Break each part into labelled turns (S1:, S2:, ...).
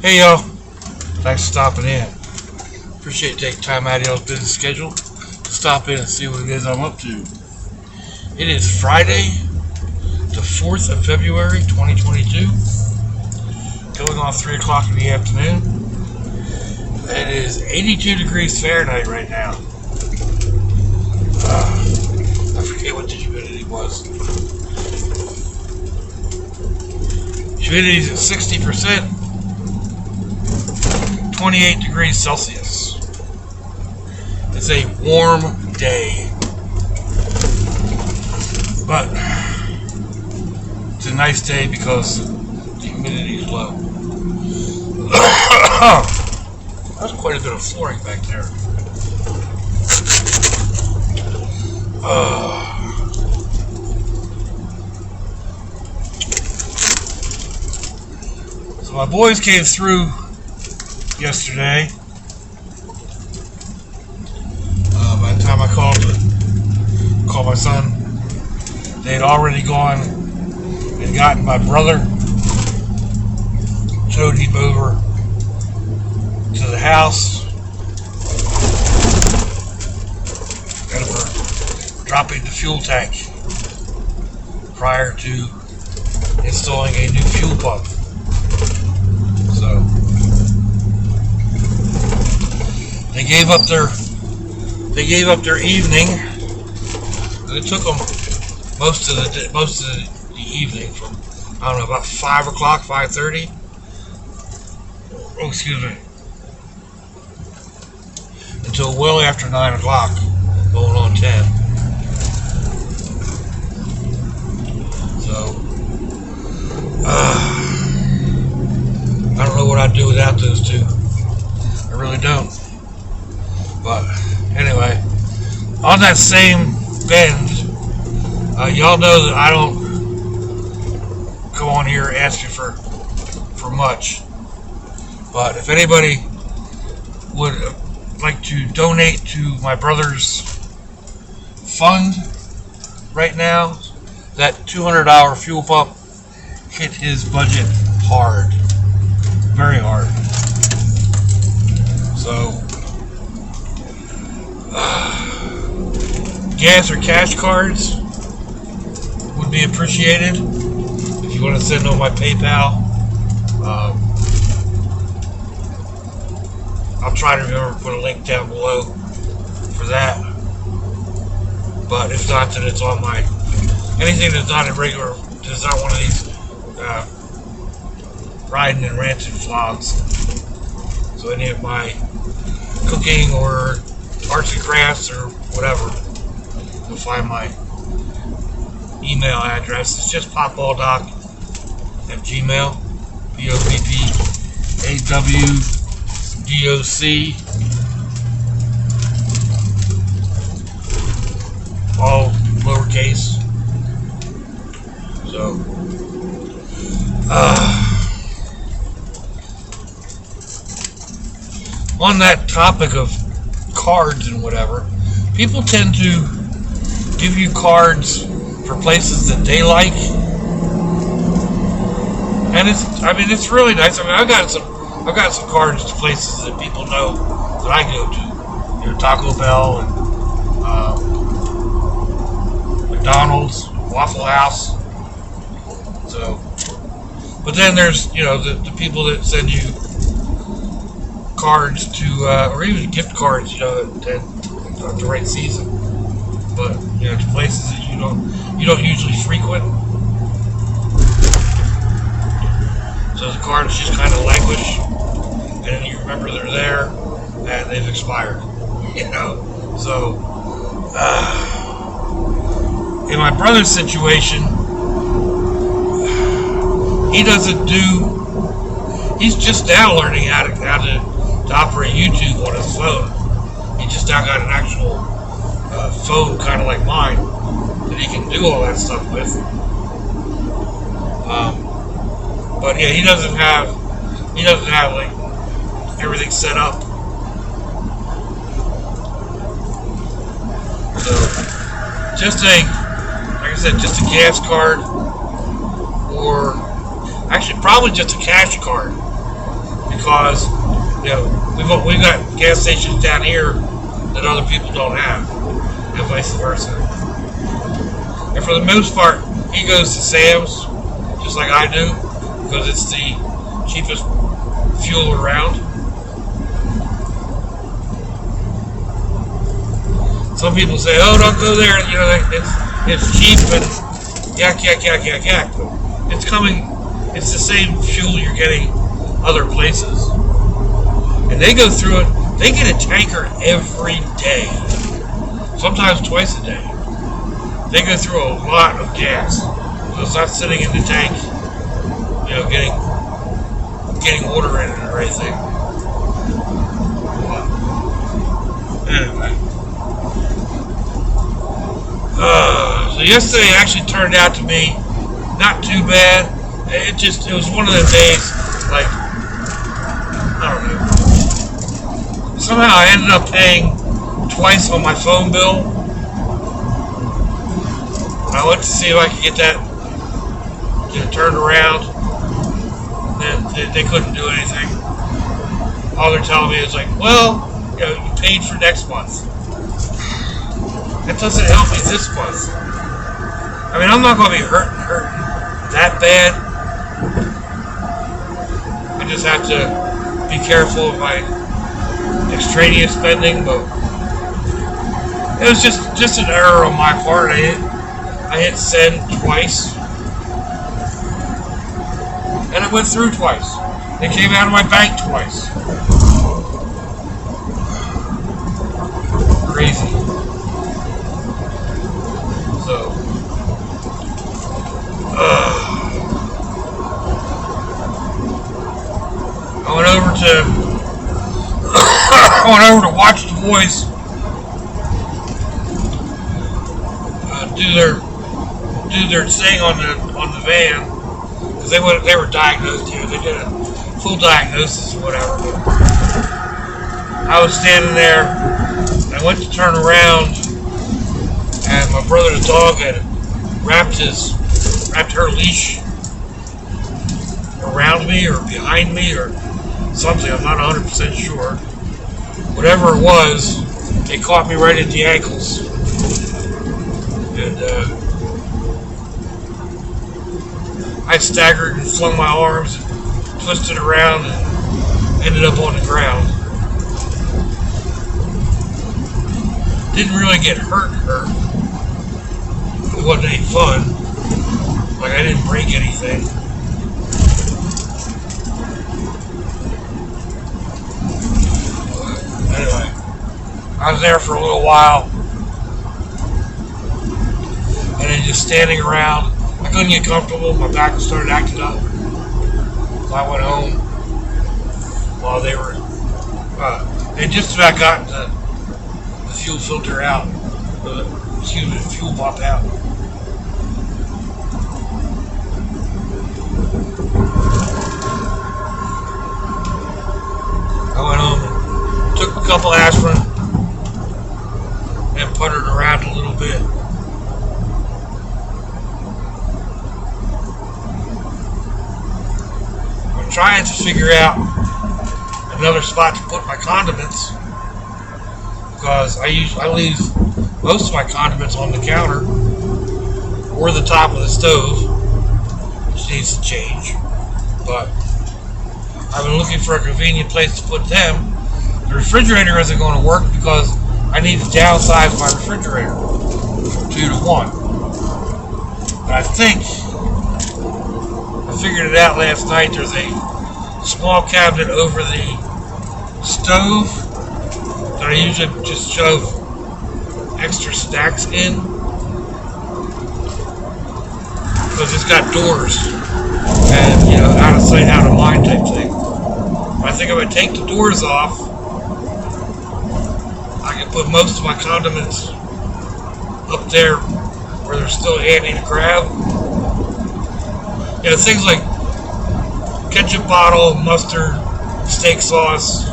S1: Hey y'all, thanks for stopping in. Appreciate you taking time out of y'all's busy schedule to stop in and see what it is I'm up to. It is Friday, the 4th of February, 2022, going on 3 o'clock in the afternoon. It is 82 degrees Fahrenheit right now. I forget what the humidity was. Humidity is at 60%. 28 degrees Celsius. It's a warm day, but it's a nice day because the humidity is low. That's quite a bit of flooring back there. So my boys came through yesterday. By the time I called my son, they had already gone and gotten my brother, towed him over to the house, and we're dropping the fuel tank prior to installing a new fuel pump. So They gave up their evening. It took them most of the evening from, I don't know, about 5 o'clock, 5:30. Oh, excuse me. Until well after 9 o'clock, going on 10. So, I don't know what I'd do without those two. I really don't. But anyway, on that same bend, y'all know that I don't come on here asking for much. But if anybody would like to donate to my brother's fund right now, that $200 fuel pump hit his budget hard, very hard. So gas or cash cards would be appreciated. If you want to send on my PayPal, I'll try to remember to put a link down below for that. But if not, then it's on my anything that's not a regular, that's not one of these riding and ranting vlogs. So any of my cooking or arts and crafts or whatever, you'll find my email address. It's just popballdoc@gmail, POPPAWDOC, all lowercase. So, on that topic of cards and whatever, people tend to give you cards for places that they like, and it's really nice. I mean, I've got some cards to places that people know that I go to, Taco Bell and McDonald's, Waffle House. So, but then there's the people that send you cards to, or even gift cards, to the right season, but to places that you don't usually frequent. So the cards just kind of languish, and then you remember they're there, and they've expired. So in my brother's situation, he's just now learning how to operate YouTube on his phone. He just now got an actual phone, kind of like mine, that he can do all that stuff with. But yeah, he doesn't have like everything set up. So just like I said, just a gas card, or actually probably just a cash card, because we've got gas stations down here that other people don't have, and vice versa. And for the most part, he goes to Sam's, just like I do, because it's the cheapest fuel around. Some people say, "Oh, don't go there. It's cheap and yak. But it's the same fuel you're getting other places." And they go through it. They get a tanker every day, sometimes twice a day. They go through a lot of gas, so it's not sitting in the tank, getting water in it or anything. Anyway. So yesterday actually turned out to be not too bad. It was one of those days, like, I don't know. Somehow I ended up paying twice on my phone bill. I went to see if I could get that turned around. And they couldn't do anything. All they're telling me is like, well, you paid for next month. That doesn't help me this month. I mean, I'm not going to be hurting that bad. I just have to be careful of my extraneous spending, but it was just an error on my part. I hit send twice, and it went through twice. It came out of my bank twice. Crazy. So, I went over to watch the boys do their thing on the van, because they were diagnosed here. They did a full diagnosis or whatever. But I was standing there. I went to turn around, and my brother, the dog, had wrapped her leash around me or behind me or something. I'm not 100% sure. Whatever it was, it caught me right at the ankles. And I staggered and flung my arms, twisted around, and ended up on the ground. Didn't really get hurt. It wasn't any fun. Like, I didn't break anything. Anyway, I was there for a little while, and then just standing around. I couldn't get comfortable. My back started acting up. So I went home while they were. They just about got the fuel filter out. The fuel pump out. I went home and took a couple aspirin and puttered around a little bit. I'm trying to figure out another spot to put my condiments, because I leave most of my condiments on the counter or the top of the stove, which needs to change. But I've been looking for a convenient place to put them. The refrigerator isn't going to work because I need to downsize my refrigerator from 2 to 1. But I think I figured it out last night. There's a small cabinet over the stove that I usually just shove extra snacks in, because it's got doors and, out of sight, out of mind type thing. I think if I take the doors off, I can put most of my condiments up there where they're still handy to grab. Things like ketchup bottle, mustard, steak sauce.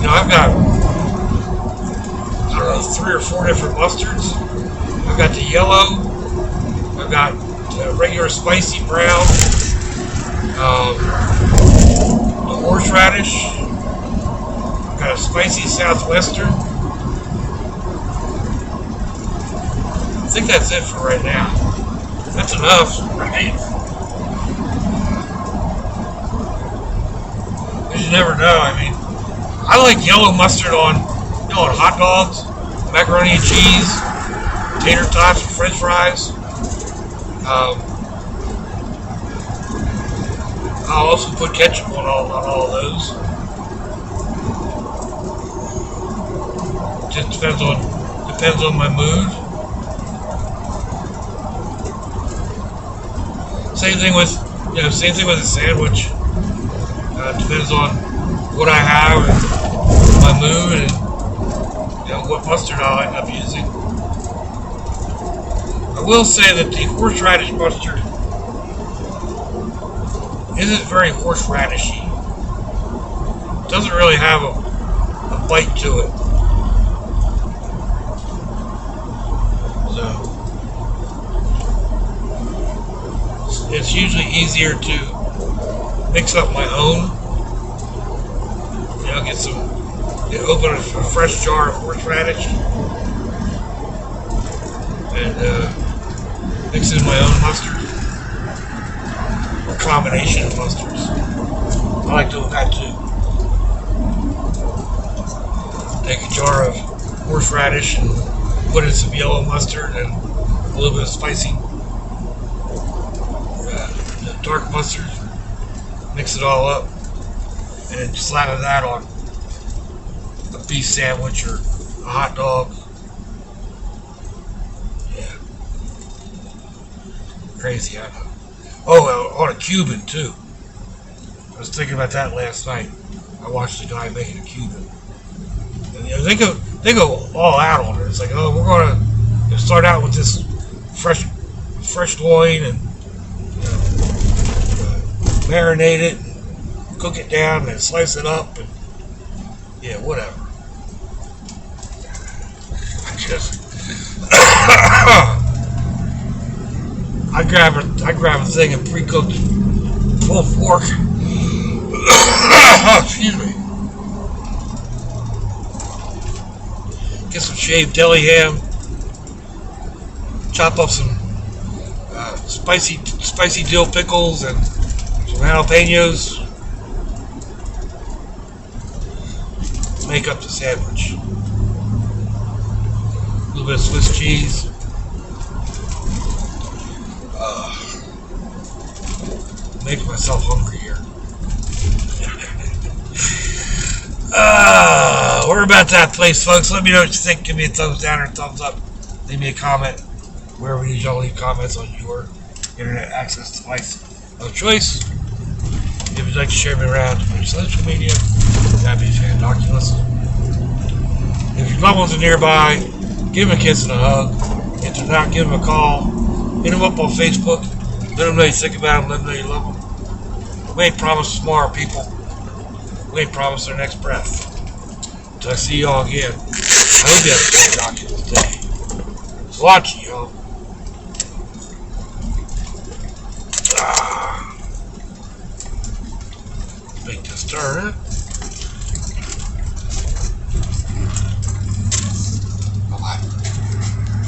S1: I've got, 3 or 4 different mustards. I've got the yellow. I've got the regular spicy brown. The horseradish. Got a spicy southwestern. I think that's it for right now. That's enough, right? Because you never know. I mean, I like yellow mustard on hot dogs, macaroni and cheese, tater tots, French fries. I'll also put ketchup on all of those. Just depends on my mood. Same thing with a sandwich. Depends on what I have and my mood and what mustard I'll end up using. I will say that the horseradish mustard isn't very horseradishy. Doesn't really have a bite to it. So it's usually easier to mix up my own. Open a fresh jar of horseradish and mix in my own mustard. Combination of mustards. I like doing that too. Take a jar of horseradish and put in some yellow mustard and a little bit of spicy dark mustard. Mix it all up and slather that on a beef sandwich or a hot dog. Yeah. Crazy, I know. Oh, on a Cuban too. I was thinking about that last night. I watched a guy making a Cuban, and they go all out on it. It's like, oh, we're gonna start out with this fresh loin and marinate it, and cook it down, and slice it up, and whatever. I grab a thing of pre-cooked pulled pork. Excuse me. Get some shaved deli ham. Chop up some spicy dill pickles and some jalapenos. Make up the sandwich. A little bit of Swiss cheese. Making myself hungry here. We're about that place, folks. Let me know what you think. Give me a thumbs down or a thumbs up. Leave me a comment wherever you all leave comments on your internet access device of choice. If you'd like to share me around on your social media, that'd be fantastic. If your loved ones are nearby, give them a kiss and a hug. If they're not, give them a call. Hit them up on Facebook. Let them know you think about them. Let them know you love them. We ain't promised tomorrow, people. We ain't promised our next breath. Until I see y'all again. I hope you have a fantastic day. It's watching, y'all. Make this turn.